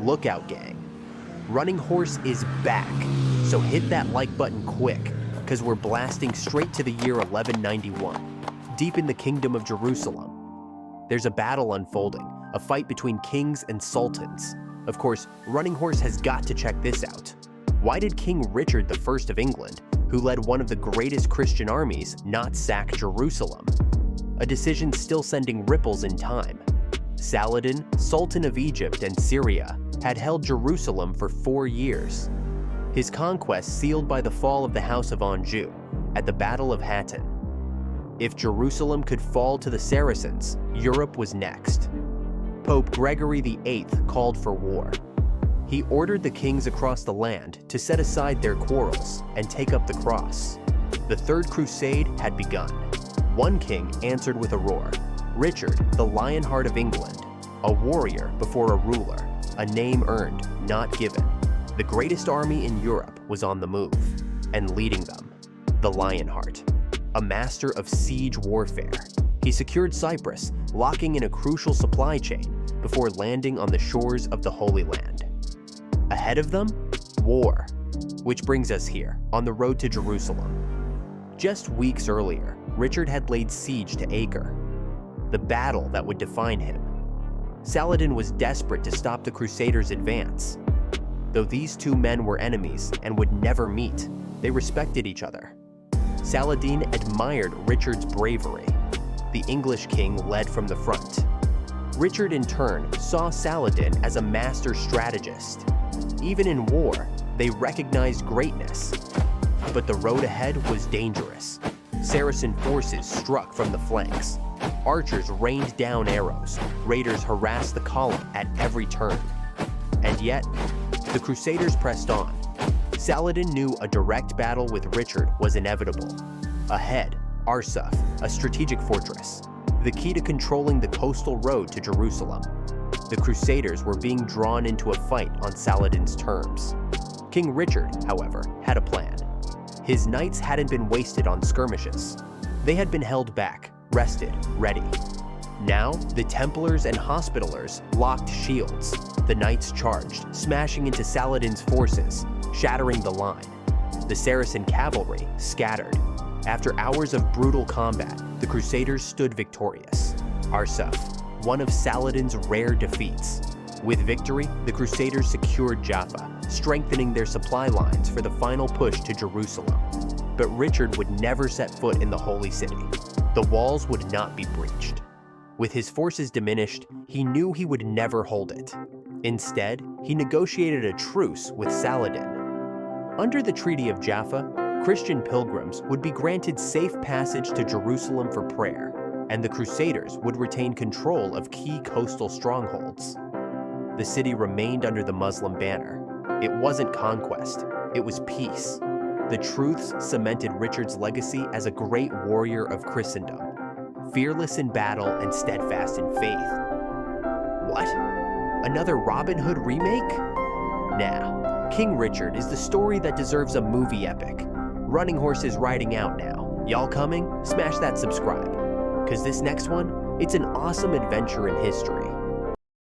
Look out, gang. Running Horse is back, so hit that like button quick, because we're blasting straight to the year 1191, deep in the Kingdom of Jerusalem. There's a battle unfolding, a fight between kings and sultans. Of course, Running Horse has got to check this out. Why did King Richard I of England, who led one of the greatest Christian armies, not sack Jerusalem? A decision still sending ripples in time. Saladin, Sultan of Egypt and Syria, had held Jerusalem for 4 years. His conquest sealed by the fall of the House of Anjou at the Battle of Hattin. If Jerusalem could fall to the Saracens, Europe was next. Pope Gregory VIII called for war. He ordered the kings across the land to set aside their quarrels and take up the cross. The Third Crusade had begun. One king answered with a roar. Richard, the Lionheart of England, a warrior before a ruler, a name earned, not given. The greatest army in Europe was on the move, and leading them, the Lionheart, a master of siege warfare. He secured Cyprus, locking in a crucial supply chain before landing on the shores of the Holy Land. Ahead of them, war, which brings us here, on the road to Jerusalem. Just weeks earlier, Richard had laid siege to Acre, the battle that would define him. Saladin was desperate to stop the Crusaders' advance. Though these two men were enemies and would never meet, they respected each other. Saladin admired Richard's bravery. The English king led from the front. Richard, in turn, saw Saladin as a master strategist. Even in war, they recognized greatness. But the road ahead was dangerous. Saracen forces struck from the flanks. Archers rained down arrows. Raiders harassed the column at every turn. And yet, the Crusaders pressed on. Saladin knew a direct battle with Richard was inevitable. Ahead, Arsuf, a strategic fortress, the key to controlling the coastal road to Jerusalem. The Crusaders were being drawn into a fight on Saladin's terms. King Richard, however, had a plan. His knights hadn't been wasted on skirmishes. They had been held back, rested, ready. Now, the Templars and Hospitallers locked shields. The knights charged, smashing into Saladin's forces, shattering the line. The Saracen cavalry scattered. After hours of brutal combat, the Crusaders stood victorious. Arsuf, one of Saladin's rare defeats. With victory, the Crusaders secured Jaffa, strengthening their supply lines for the final push to Jerusalem. But Richard would never set foot in the Holy City. The walls would not be breached. With his forces diminished, he knew he would never hold it. Instead, he negotiated a truce with Saladin. Under the Treaty of Jaffa, Christian pilgrims would be granted safe passage to Jerusalem for prayer, and the Crusaders would retain control of key coastal strongholds. The city remained under the Muslim banner. It wasn't conquest, it was peace. The truths cemented Richard's legacy as a great warrior of Christendom, fearless in battle and steadfast in faith. What? Another Robin Hood remake? Nah, King Richard is the story that deserves a movie epic. Running Horse is riding out now. Y'all coming? Smash that subscribe. Cause this next one, it's an awesome adventure in history.